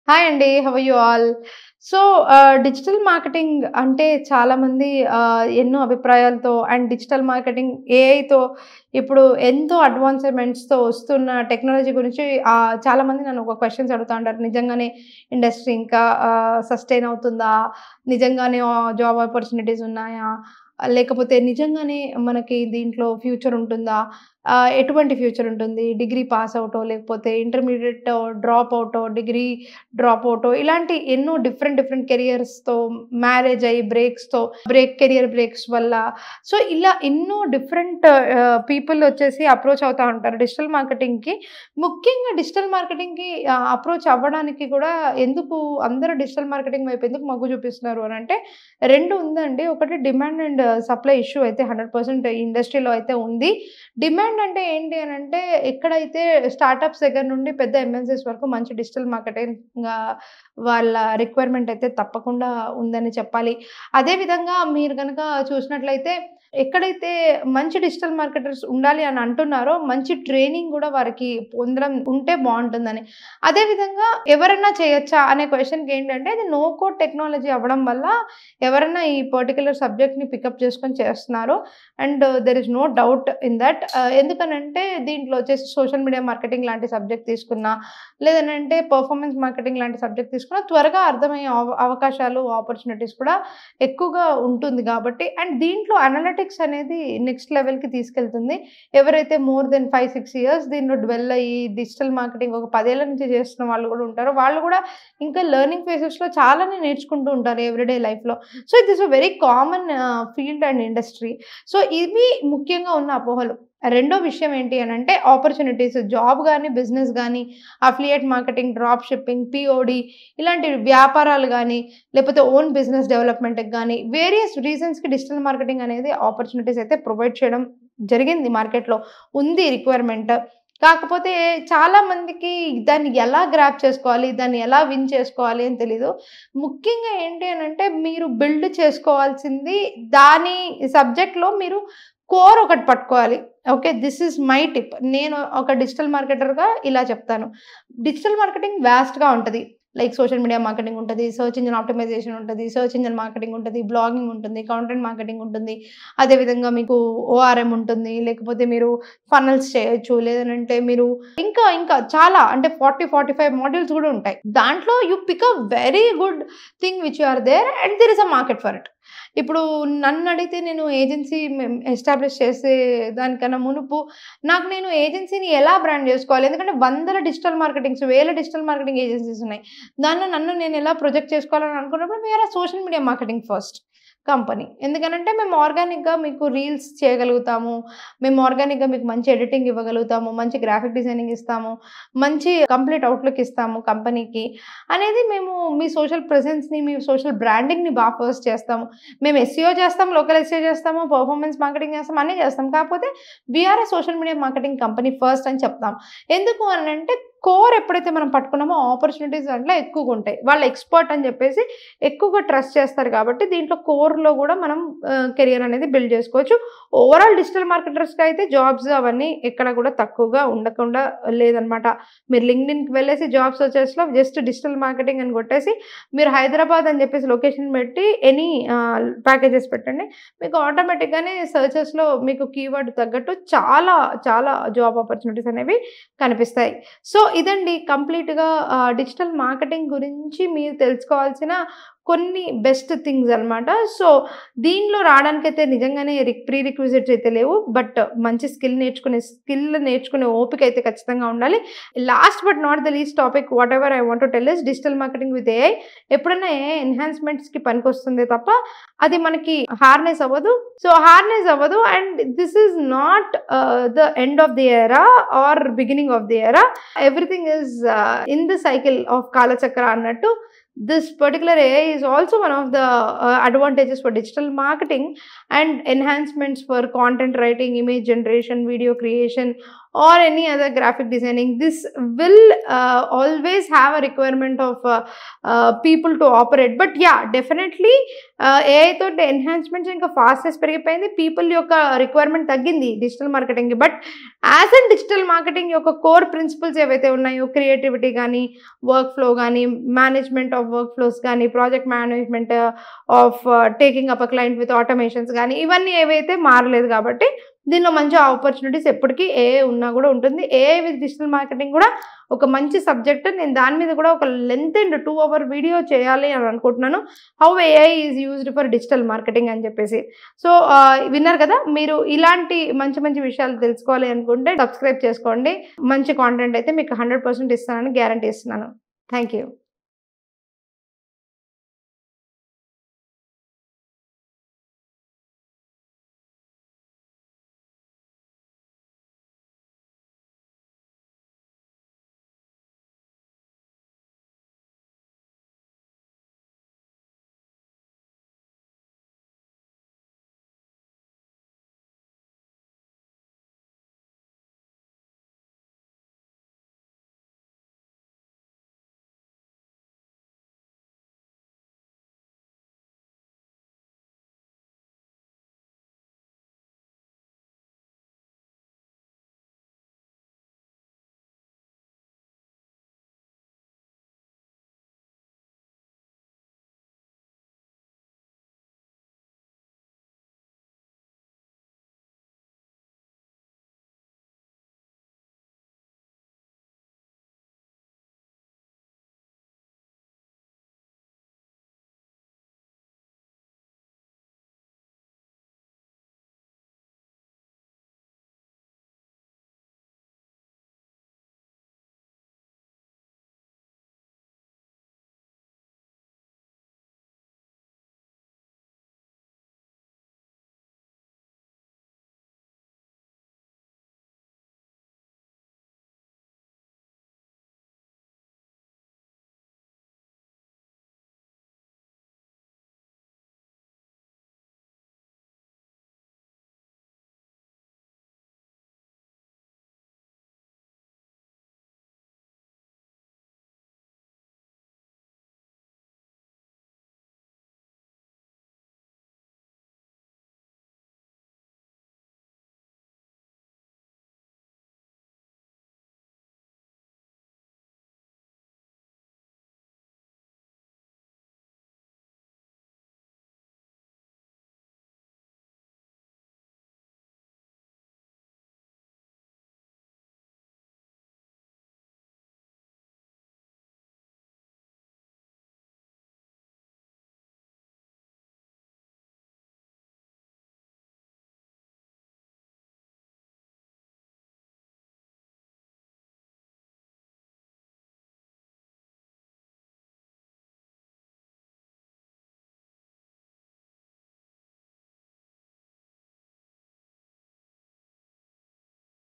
Hi అండి. How are you all? So, digital marketing అంటే చాలామంది ఎన్నో అభిప్రాయాలతో అండ్ డిజిటల్ మార్కెటింగ్ ఏఐతో ఇప్పుడు ఎంతో అడ్వాన్స్‌మెంట్స్‌తో వస్తున్న టెక్నాలజీ గురించి చాలామంది నన్ను ఒక క్వెషన్స్ అడుగుతా ఉంటారు. నిజంగానే ఇండస్ట్రీ ఇంకా సస్టైన్ అవుతుందా? నిజంగానే జాబ్ ఆపర్చునిటీస్ ఉన్నాయా? లేకపోతే నిజంగానే మనకి దీంట్లో ఫ్యూచర్ ఉంటుందా? ఎటువంటి ఫ్యూచర్ ఉంటుంది? డిగ్రీ పాస్ అవుటో, లేకపోతే ఇంటర్మీడియేట్ డ్రాప్ అవుటో, డిగ్రీ డ్రాప్ అవుటో ఇలాంటి ఎన్నో డిఫరెంట్ కెరియర్స్‌తో మ్యారేజ్ అయ్యి కెరియర్ బ్రేక్స్ వల్ల సో, ఇలా ఎన్నో డిఫరెంట్ పీపుల్ వచ్చేసి అప్రోచ్ అవుతా ఉంటారు డిజిటల్ మార్కెటింగ్‌కి. ముఖ్యంగా డిజిటల్ మార్కెటింగ్‌కి అప్రోచ్ అవ్వడానికి కూడా ఎందుకు అందరూ డిజిటల్ మార్కెటింగ్ వైపు ఎందుకు మొగ్గు చూపిస్తున్నారు అనంటే 2 ఉందండి. ఒకటి డిమాండ్ అండ్ సప్లై ఇష్యూ అయితే 100% ఈ ఇండస్ట్రీలో అయితే ఉంది. డిమాండ్ అంటే ఏంటి అనంటే ఎక్కడైతే స్టార్టప్స్ దగ్గర నుండి పెద్ద ఎంఎన్‌సీస్ వరకు మంచి డిజిటల్ మార్కెటింగ్ వాళ్ళ రిక్వైర్మెంట్ అయితే తప్పకుండా ఉందని చెప్పాలి. అదే విధంగా మీరు గనక చూసినట్లయితే ఎక్కడైతే మంచి డిజిటల్ మార్కెటర్స్ ఉండాలి అని అంటున్నారో, మంచి ట్రైనింగ్ గూడా వారికి పొందడం ఉంటే బావుంటుందని. అదే విధంగా ఎవరన్నా చేయొచ్చా అనే క్వెషన్‌కి ఏంటంటే అది నో కోడ్ టెక్నాలజీ అవ్వడం వల్ల ఎవరన్నా ఈ పర్టిక్యులర్ సబ్జెక్ట్‌ని పికప్ చేసుకొని చేస్తున్నారు. And there is no doubt in that. ఎందుకనంటే దీంట్లో వచ్చేసి సోషల్ మీడియా మార్కెటింగ్ లాంటి సబ్జెక్ట్ తీసుకున్నా, లేదనంటే పెర్ఫార్మన్స్ మార్కెటింగ్ లాంటి సబ్జెక్ట్ తీసుకున్నా త్వరగా అర్థమయ్యే అవకాశాలు, ఆపర్చునిటీస్ కూడా ఎక్కువగా ఉంటుంది గాబట్టి అండ్ దీంట్లో అనలిటిక్స్ అనేది నెక్స్ట్ లెవెల్‌కి తీసుకెళ్తుంది. ఎవరైతే మోర్ దెన్ 5, 6 ఇయర్స్ దీనిలో డ్వెల్ అయ్యి డిజిటల్ మార్కెటింగ్ ఒక 10 ఏళ్ల నుంచి చేస్తున్న వాళ్ళు గూడా ఉంటారు. వాళ్ళు గూడా ఇంకా లెర్నింగ్ ఫేజెస్‌లో చాలానే నేర్చుకుంటూ ఉంటారు ఎవ్రీడే లైఫ్‌లో. So, it is a very common field and industry. So, ఇవి ముఖ్యంగా ఉన్న అపోహలు. రెండో విషయం ఏంటి అనంటే ఆపర్చునిటీస్ జాబ్ గాని, బిజినెస్ గాని, అఫిలియేట్ మార్కెటింగ్, డ్రాప్ షిప్పింగ్, పీఓడీ ఇలాంటి వ్యాపారాలు గాని, లేకపోతే ఓన్ బిజినెస్ డెవలప్‌మెంట్‌కి గాని, వేరియస్ రీజన్స్‌కి డిజిటల్ మార్కెటింగ్ అనేది ఆపర్చునిటీస్ అయితే ప్రొవైడ్ చేయడం జరిగింది మార్కెట్‌లో. ఉంది రిక్వైర్మెంట్. కాకపోతే చాలా మందికి దాన్ని ఎలా గ్రాబ్ చేసుకోవాలి, దాన్ని ఎలా విన్ చేసుకోవాలి అని తెలీదు. ముఖ్యంగా ఏంటి అనంటే మీరు బిల్డ్ చేసుకోవాల్సింది దాని సబ్జెక్ట్‌లో మీరు కోర్ ఒకటి పట్టుకోవాలి. Okay. This is my tip. నేను ఒక డిజిటల్ మార్కెటర్‌గా ఇలా చెప్తాను. డిజిటల్ మార్కెటింగ్ వాస్ట్‌గా ఉంటది. లైక్ సోషల్ మీడియా మార్కెటింగ్ ఉంటది. సెర్చ్ ఇంజిన్ ఆప్టిమైజేషన్ ఉంటది. సెర్చ్ ఇంజిన్ మార్కెటింగ్ ఉంటది. బ్లాగింగ్ ఉంటుంది. కంటెంట్ మార్కెటింగ్ ఉంటుంది. అదే విధంగా మీకు ఓఆర్ఎం ఉంటుంది. లేకపోతే మీరు ఫన్నెల్స్ చేయొచ్చు. లేదనంటే మీరు ఇంకా చాలా అంటే 45 మాడ్యూల్స్ గూడా ఉంటాయి. దాంట్లో you pick a very good thing which you are there and there is a market for it. ఇప్పుడు నన్నడిగితే నేను ఏజెన్సీ ఎస్టాబ్లిష్ చేసే దానికన్నా మునుపు నేను ఏజెన్సీని ఎలా బ్రాండ్ జేసుకోవాలి? ఎందుకంటే వందల డిజిటల్ మార్కెటింగ్స్, వేల డిజిటల్ మార్కెటింగ్ ఏజెన్సీస్ ఉన్నాయి. నన్ను నేను ఎలా ప్రొజెక్ట్ చేసుకోవాలని అనుకున్నప్పుడు we are a social media marketing first company. ఎందుకనంటే మేము ఆర్గానిక్‌గా మీకు రీల్స్ చేయగలుగుతాము. మేము ఆర్గానిక్‌గా మీకు మంచి ఎడిటింగ్ ఇవ్వగలుగుతాము. మంచి గ్రాఫిక్ డిజైనింగ్ ఇస్తాము. మంచి కంప్లీట్ అవుట్‌లుక్ ఇస్తాము కంపెనీకి. అనేది మేము మీ సోషల్ ప్రెజెన్స్‌ని, మీ సోషల్ బ్రాండింగ్‌ని ఫస్ట్ చేస్తాము. మేము ఎస్‌ఈఓ చేస్తాం, లోకల్ ఎస్‌ఈఓ చేస్తాము, పెర్ఫార్మన్స్ మార్కెటింగ్ చేస్తాం, అన్నీ చేస్తాం. కాకపోతే we are a social media marketing company first అని చెప్తాం. ఎందుకు అనంటే కోర్ ఎప్పుడైతే మనం పట్టుకున్నామో ఆపర్చునిటీస్ దాంట్లో ఎక్కువగుంటాయి. వాళ్ళు ఎక్స్‌పర్ట్ అని చెప్పేసి ఎక్కువగా ట్రస్ట్ చేస్తారు కాబట్టి దీంట్లో కోర్‌లో గూడా మనం కెరియర్ అనేది బిల్డ్ చేసుకోవచ్చు. ఓవరాల్ డిజిటల్ మార్కెటర్స్‌కి అయితే జాబ్స్ అవన్నీ ఎక్కడ గూడా తక్కువగా ఉండకుండా లేదనమాట. మీరు లింక్డ్ఇన్‌కి వెళ్ళేసి జాబ్ సెర్చెస్‌లో జస్ట్ డిజిటల్ మార్కెటింగ్ అని కొట్టేసి మీరు హైదరాబాద్ అని చెప్పేసి లొకేషన్ పెట్టి ఎనీ ప్యాకేజెస్ పెట్టండి. మీకు ఆటోమేటిక్‌గానే సెర్చెస్‌లో మీకు కీవర్డ్ తగ్గట్టు చాలా జాబ్ ఆపర్చునిటీస్ అనేవి కనిపిస్తాయి. సో, ఇదండి కంప్లీట్‌గా డిజిటల్ మార్కెటింగ్ గురించి మీరు తెలుసుకోవాల్సిన కొన్ని బెస్ట్ థింగ్స్ అనమాట. సో, దీనిలో రావడానికైతే నిజంగానే ప్రీ రిక్విజిట్స్ అయితే లేవు. బట్ మంచి స్కిల్ నేర్చుకునే ఓపిక అయితే ఖచ్చితంగా ఉండాలి. Last but not the least topic whatever I want to tell is digital marketing with AI. ఎప్పుడైనా ఏఐ ఎన్హాన్స్‌మెంట్స్‌కి పనికొస్తుందే తప్ప అది మనకి హార్నెస్ అవ్వదు and this is not the end of the era or beginning of the era. Everything is in the cycle of కాలచక్ర అన్నట్టు. This particular AI is also one of the advantages for digital marketing and enhancements for content writing, image generation, video creation, or any other graphic designing, this will always have a requirement of people to operate. But yeah, definitely AI తోటి enhancements ఇంకా fastest పెరిగిపోయింది, people యొక్క requirement తగ్గింది digital మార్కెటింగ్కి. But as an digital marketing యొక్క core principles ఏవైతే ఉన్నాయో, creativity కానీ, వర్క్ ఫ్లో కానీ, మేనేజ్మెంట్ ఆఫ్ వర్క్ ఫ్లోస్ కానీ, project management of taking up a client with automations కానీ, ఇవన్నీ ఏవైతే మారలేదు. కాబట్టి దీనిలో మంచి ఆపర్చునిటీస్ ఎప్పటికీ ఏఐ ఉన్నా కూడా ఉంటుంది. ఏఐ విత్ డిజిటల్ మార్కెటింగ్ కూడా ఒక మంచి సబ్జెక్ట్. నేను దాని మీద కూడా ఒక లెంత్ అండ్ 2 hour వీడియో చేయాలి అని అనుకుంటున్నాను, how AI is used for digital marketing అని చెప్పేసి. సో విన్నారు కదా, మీరు ఇలాంటి మంచి మంచి విషయాలు తెలుసుకోవాలి అనుకుంటే సబ్స్క్రైబ్ చేసుకోండి. మంచి కాంటెంట్ అయితే మీకు 100% ఇస్తానని గ్యారంటీ ఇస్తున్నాను. Thank you.